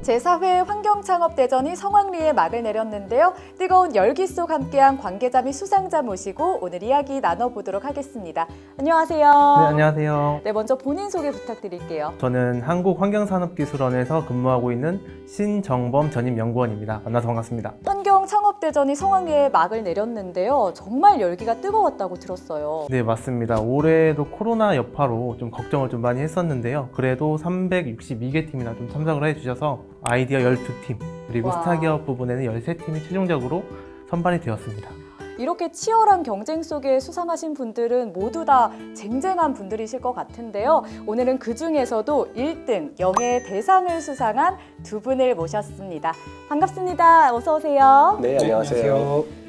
제4회 환경창업대전이 성황리에 막을 내렸는데요. 뜨거운 열기 속 함께한 관계자 및 수상자 모시고 오늘 이야기 나눠보도록 하겠습니다. 안녕하세요. 네, 안녕하세요. 네, 먼저 본인 소개 부탁드릴게요. 저는 한국환경산업기술원에서 근무하고 있는 신정범 전임연구원입니다. 만나서 반갑습니다. 환경창업대전이 성황리에 막을 내렸는데요. 정말 열기가 뜨거웠다고 들었어요. 네, 맞습니다. 올해도 코로나 여파로 좀 걱정을 좀 많이 했었는데요. 그래도 362개 팀이나 좀 참석을 해주셔서 아이디어 12팀, 그리고 와. 스타기업 부분에는 13팀이 최종적으로 선발이 되었습니다. 이렇게 치열한 경쟁 속에 수상하신 분들은 모두 다 쟁쟁한 분들이실 것 같은데요. 오늘은 그 중에서도 1등 영예 대상을 수상한 두 분을 모셨습니다. 반갑습니다. 어서 오세요. 네, 안녕하세요.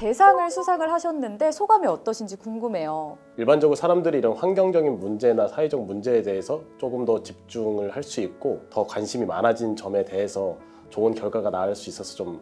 대상을 수상을 하셨는데 소감이 어떠신지 궁금해요. 일반적으로 사람들이 이런 환경적인 문제나 사회적 문제에 대해서 조금 더 집중을 할 수 있고 더 관심이 많아진 점에 대해서 좋은 결과가 나올 수 있어서 좀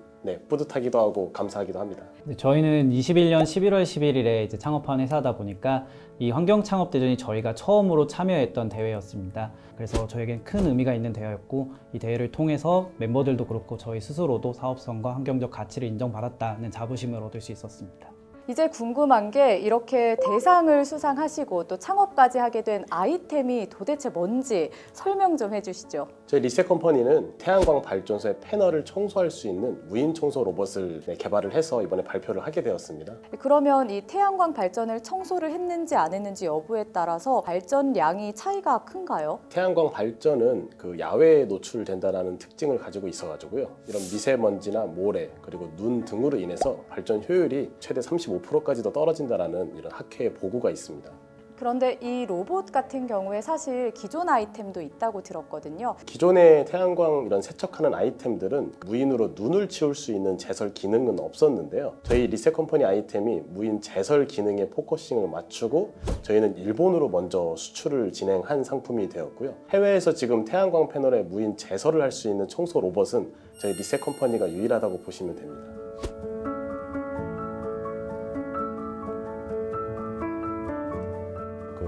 뿌듯하기도 하고 감사하기도 합니다. 저희는 21년 11월 11일에 이제 창업한 회사다 보니까 이 환경창업대전이 저희가 처음으로 참여했던 대회였습니다. 그래서 저에겐 큰 의미가 있는 대회였고 이 대회를 통해서 멤버들도 그렇고 저희 스스로도 사업성과 환경적 가치를 인정받았다는 자부심을 얻을 수 있었습니다. 이제 궁금한 게 이렇게 대상을 수상하시고 또 창업까지 하게 된 아이템이 도대체 뭔지 설명 좀 해주시죠. 저희 리셋컴퍼니는 태양광 발전소의 패널을 청소할 수 있는 무인 청소 로봇을 개발을 해서 이번에 발표를 하게 되었습니다. 그러면 이 태양광 발전을 청소를 했는지 안 했는지 여부에 따라서 발전량이 차이가 큰가요? 태양광 발전은 그 야외에 노출된다는 특징을 가지고 있어가지고요. 이런 미세먼지나 모래 그리고 눈 등으로 인해서 발전 효율이 최대 35%까지도 떨어진다는 이런 학회의 보고가 있습니다. 그런데 이 로봇 같은 경우에 사실 기존 아이템도 있다고 들었거든요. 기존의 태양광 이런 세척하는 아이템들은 무인으로 눈을 치울 수 있는 제설 기능은 없었는데요. 저희 리셋컴퍼니 아이템이 무인 제설 기능에 포커싱을 맞추고 저희는 일본으로 먼저 수출을 진행한 상품이 되었고요. 해외에서 지금 태양광 패널에 무인 제설을 할 수 있는 청소 로봇은 저희 리셋컴퍼니가 유일하다고 보시면 됩니다.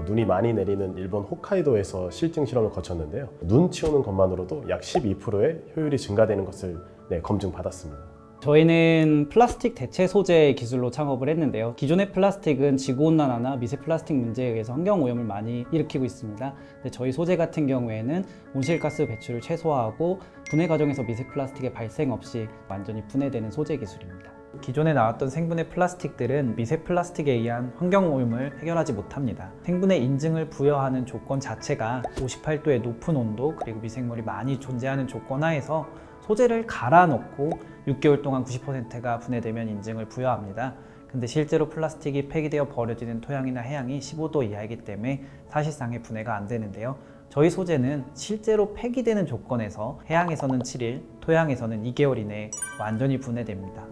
눈이 많이 내리는 일본 홋카이도에서 실증 실험을 거쳤는데요. 눈 치우는 것만으로도 약 12%의 효율이 증가되는 것을 검증받았습니다. 저희는 플라스틱 대체 소재 기술로 창업을 했는데요. 기존의 플라스틱은 지구온난화나 미세 플라스틱 문제에 의해서 환경오염을 많이 일으키고 있습니다. 근데 저희 소재 같은 경우에는 온실가스 배출을 최소화하고 분해 과정에서 미세 플라스틱의 발생 없이 완전히 분해되는 소재 기술입니다. 기존에 나왔던 생분해 플라스틱들은 미세 플라스틱에 의한 환경오염을 해결하지 못합니다. 생분해 인증을 부여하는 조건 자체가 58도의 높은 온도 그리고 미생물이 많이 존재하는 조건 하에서 소재를 갈아 넣고 6개월 동안 90%가 분해되면 인증을 부여합니다. 근데 실제로 플라스틱이 폐기되어 버려지는 토양이나 해양이 15도 이하이기 때문에 사실상의 분해가 안 되는데요. 저희 소재는 실제로 폐기되는 조건에서 해양에서는 7일, 토양에서는 2개월 이내에 완전히 분해됩니다.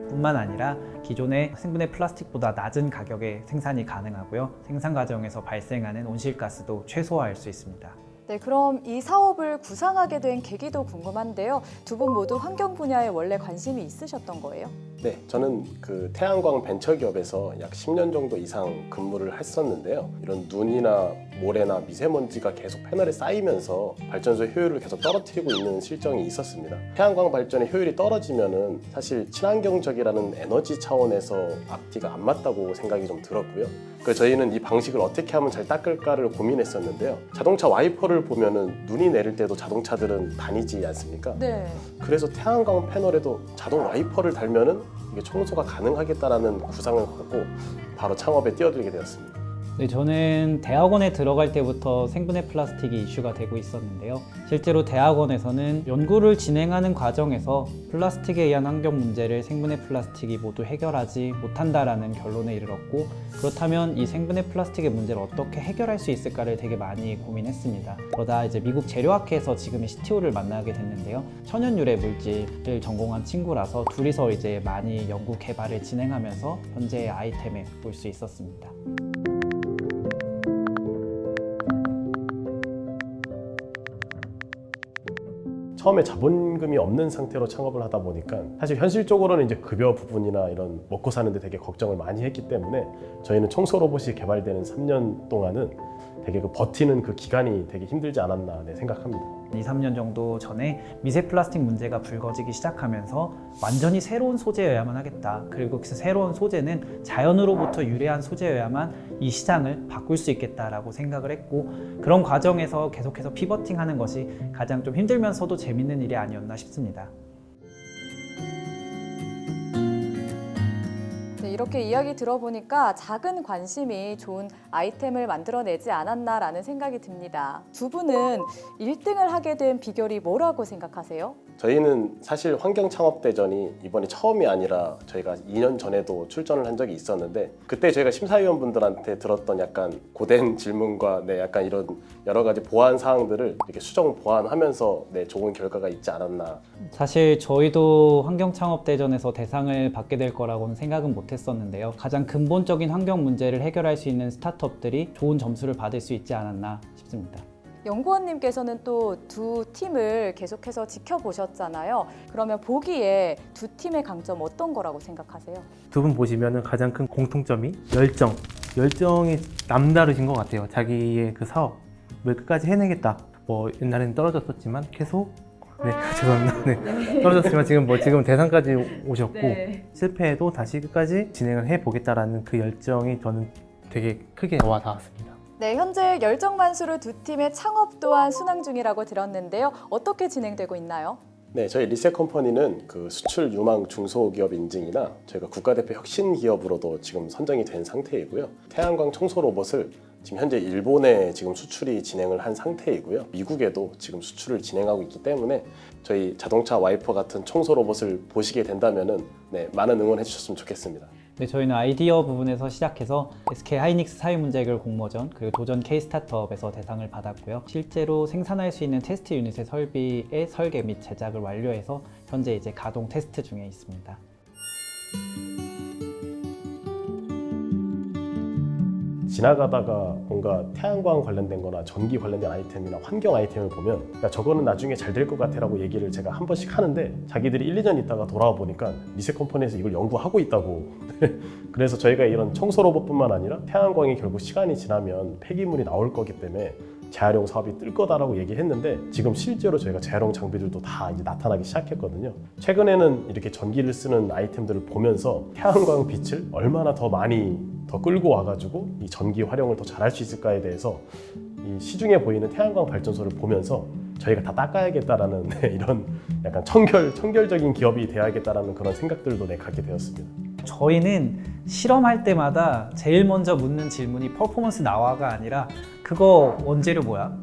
뿐만 아니라 기존의 생분해 플라스틱보다 낮은 가격에 생산이 가능하고요. 생산 과정에서 발생하는 온실가스도 최소화할 수 있습니다. 네, 그럼 이 사업을 구상하게 된 계기도 궁금한데요. 두 분 모두 환경 분야에 원래 관심이 있으셨던 거예요? 네, 저는 그 태양광 벤처기업에서 약 10년 정도 이상 근무를 했었는데요. 이런 눈이나 모래나 미세먼지가 계속 패널에 쌓이면서 발전소 효율을 계속 떨어뜨리고 있는 실정이 있었습니다. 태양광 발전의 효율이 떨어지면은 사실 친환경적이라는 에너지 차원에서 앞뒤가 안 맞다고 생각이 좀 들었고요. 그래서 저희는 이 방식을 어떻게 하면 잘 닦을까를 고민했었는데요. 자동차 와이퍼를 보면은 눈이 내릴 때도 자동차들은 다니지 않습니까? 네. 그래서 태양광 패널에도 자동 와이퍼를 달면은 이게 청소가 가능하겠다라는 구상을 갖고 바로 창업에 뛰어들게 되었습니다. 네, 저는 대학원에 들어갈 때부터 생분해 플라스틱이 이슈가 되고 있었는데요. 실제로 대학원에서는 연구를 진행하는 과정에서 플라스틱에 의한 환경 문제를 생분해 플라스틱이 모두 해결하지 못한다라는 결론에 이르렀고, 그렇다면 이 생분해 플라스틱의 문제를 어떻게 해결할 수 있을까를 되게 많이 고민했습니다. 그러다 이제 미국 재료학회에서 지금의 CTO를 만나게 됐는데요. 천연 유래 물질을 전공한 친구라서 둘이서 이제 많이 연구 개발을 진행하면서 현재의 아이템에 볼 수 있었습니다. 처음에 자본금이 없는 상태로 창업을 하다 보니까 사실 현실적으로는 이제 급여 부분이나 이런 먹고 사는데 되게 걱정을 많이 했기 때문에 저희는 청소 로봇이 개발되는 3년 동안은 되게 그 버티는 그 기간이 되게 힘들지 않았나 생각합니다. 2, 3년 정도 전에 미세 플라스틱 문제가 불거지기 시작하면서 완전히 새로운 소재여야만 하겠다. 그리고 그 새로운 소재는 자연으로부터 유래한 소재여야만 이 시장을 바꿀 수 있겠다라고 생각을 했고, 그런 과정에서 계속해서 피버팅하는 것이 가장 좀 힘들면서도 재밌는 일이 아니었나 싶습니다. 네, 이렇게 이야기 들어보니까 작은 관심이 좋은 아이템을 만들어내지 않았나라는 생각이 듭니다. 두 분은 1등을 하게 된 비결이 뭐라고 생각하세요? 저희는 사실 환경창업대전이 이번이 처음이 아니라 저희가 2년 전에도 출전을 한 적이 있었는데, 그때 저희가 심사위원분들한테 들었던 약간 고된 질문과 약간 이런 여러 가지 보완 사항들을 이렇게 수정 보완하면서 좋은 결과가 있지 않았나. 사실 저희도 환경창업대전에서 대상을 받게 될 거라고는 생각은 못했었는데요. 가장 근본적인 환경 문제를 해결할 수 있는 스타트업들이 좋은 점수를 받을 수 있지 않았나 싶습니다. 연구원님께서는 또 두 팀을 계속해서 지켜보셨잖아요. 그러면 보기에 두 팀의 강점 어떤 거라고 생각하세요? 두 분 보시면 가장 큰 공통점이 열정이 남다르신 것 같아요. 자기의 그 사업을 끝까지 해내겠다. 뭐 옛날에는 떨어졌었지만 계속 죄송합니다. 떨어졌지만 지금 대상까지 오셨고 실패해도 다시 끝까지 진행을 해보겠다라는 그 열정이 저는 되게 크게 와 닿았습니다. 네, 현재 열정 만수르 두 팀의 창업 또한 순항 중이라고 들었는데요. 어떻게 진행되고 있나요? 네, 저희 리셋컴퍼니는 그 수출 유망 중소기업 인증이나 저희가 국가대표 혁신 기업으로도 지금 선정이 된 상태이고요. 태양광 청소 로봇을 지금 현재 일본에 지금 수출이 진행을 한 상태이고요. 미국에도 지금 수출을 진행하고 있기 때문에 저희 자동차 와이퍼 같은 청소 로봇을 보시게 된다면은 많은 응원해 주셨으면 좋겠습니다. 네, 저희는 아이디어 부분에서 시작해서 SK 하이닉스 사회문제 해결 공모전 그리고 도전 K-스타트업에서 대상을 받았고요. 실제로 생산할 수 있는 테스트 유닛의 설비의 설계 및 제작을 완료해서 현재 이제 가동 테스트 중에 있습니다. 지나가다가 뭔가 태양광 관련된 거나 전기 관련된 아이템이나 환경 아이템을 보면 저거는 나중에 잘 될 것 같아 라고 얘기를 제가 한 번씩 하는데, 자기들이 1, 2년 있다가 돌아와 보니까 리셋 컴퍼니에서 이걸 연구하고 있다고. 그래서 저희가 이런 청소 로봇뿐만 아니라 태양광이 결국 시간이 지나면 폐기물이 나올 거기 때문에 재활용 사업이 뜰 거다라고 얘기했는데, 지금 실제로 저희가 재활용 장비들도 다 이제 나타나기 시작했거든요. 최근에는 이렇게 전기를 쓰는 아이템들을 보면서 태양광 빛을 얼마나 더 많이 더 끌고 와가지고 이 전기 활용을 더 잘할 수 있을까에 대해서 이 시중에 보이는 태양광 발전소를 보면서 저희가 다 닦아야겠다라는 이런 약간 청결적인 기업이 돼야겠다라는 그런 생각들도 갖게 되었습니다. 저희는 실험할 때마다 제일 먼저 묻는 질문이 퍼포먼스 나와가 아니라 그거 원재료 뭐야?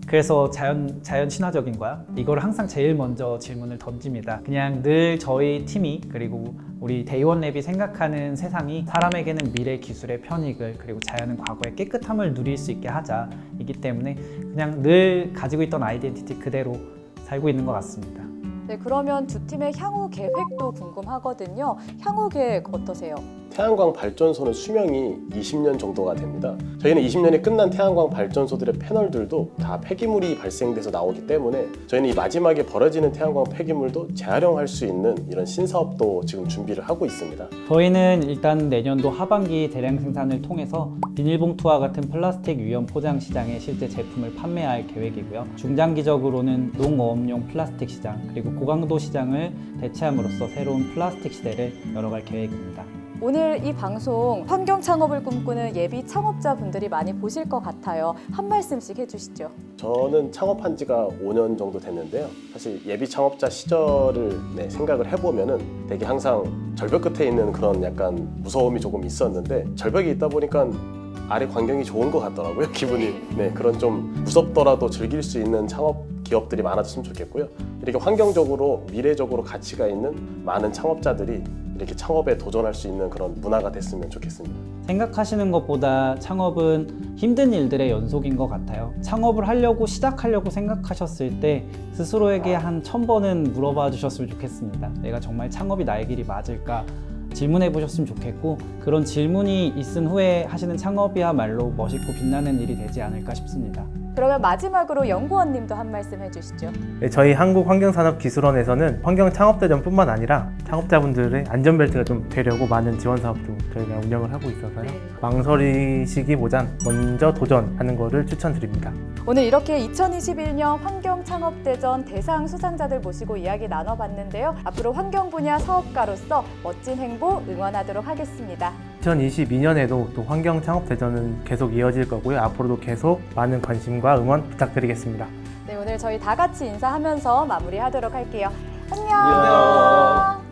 그래서 자연 친화적인 거야? 이걸 항상 제일 먼저 질문을 던집니다. 그냥 늘 저희 팀이 그리고 우리 데이원랩이 생각하는 세상이 사람에게는 미래 기술의 편익을 그리고 자연은 과거의 깨끗함을 누릴 수 있게 하자 이기 때문에 그냥 늘 가지고 있던 아이덴티티 그대로 살고 있는 것 같습니다. 네, 그러면 두 팀의 향후 계획도 궁금하거든요. 향후 계획 어떠세요? 태양광 발전소는 수명이 20년 정도가 됩니다. 저희는 20년이 끝난 태양광 발전소들의 패널들도 다 폐기물이 발생돼서 나오기 때문에 저희는 이 마지막에 벌어지는 태양광 폐기물도 재활용할 수 있는 이런 신사업도 지금 준비를 하고 있습니다. 저희는 일단 내년도 하반기 대량 생산을 통해서 비닐봉투와 같은 플라스틱 유연 포장 시장에 실제 제품을 판매할 계획이고요. 중장기적으로는 농어업용 플라스틱 시장 그리고 고강도 시장을 대체함으로써 새로운 플라스틱 시대를 열어갈 계획입니다. 오늘 이 방송 환경 창업을 꿈꾸는 예비 창업자분들이 많이 보실 것 같아요. 한 말씀씩 해주시죠. 저는 창업한 지가 5년 정도 됐는데요. 사실 예비 창업자 시절을 생각을 해보면은 되게 항상 절벽 끝에 있는 그런 약간 무서움이 조금 있었는데, 절벽이 있다 보니까 아래 환경이 좋은 것 같더라고요, 기분이. 그런 좀 무섭더라도 즐길 수 있는 창업 기업들이 많아졌으면 좋겠고요. 이렇게 환경적으로 미래적으로 가치가 있는 많은 창업자들이 이렇게 창업에 도전할 수 있는 그런 문화가 됐으면 좋겠습니다. 생각하시는 것보다 창업은 힘든 일들의 연속인 것 같아요. 창업을 시작하려고 생각하셨을 때 스스로에게 한 1000번은 물어봐 주셨으면 좋겠습니다. 내가 정말 창업이 나의 길이 맞을까? 질문해 보셨으면 좋겠고 그런 질문이 있은 후에 하시는 창업이야말로 멋있고 빛나는 일이 되지 않을까 싶습니다. 그러면 마지막으로 연구원님도 한 말씀 해주시죠. 네, 저희 한국환경산업기술원에서는 환경 창업대전뿐만 아니라 창업자분들의 안전벨트가 좀 되려고 많은 지원 사업도 저희가 운영을 하고 있어서요. 네. 망설이시기보단 먼저 도전하는 거를 추천드립니다. 오늘 이렇게 2021년 환경창업대전 대상 수상자들 모시고 이야기 나눠봤는데요. 앞으로 환경 분야 사업가로서 멋진 행보 응원하도록 하겠습니다. 2022년에도 또 환경창업대전은 계속 이어질 거고요. 앞으로도 계속 많은 관심과 응원 부탁드리겠습니다. 네, 오늘 저희 다 같이 인사하면서 마무리하도록 할게요. 안녕. 안녕.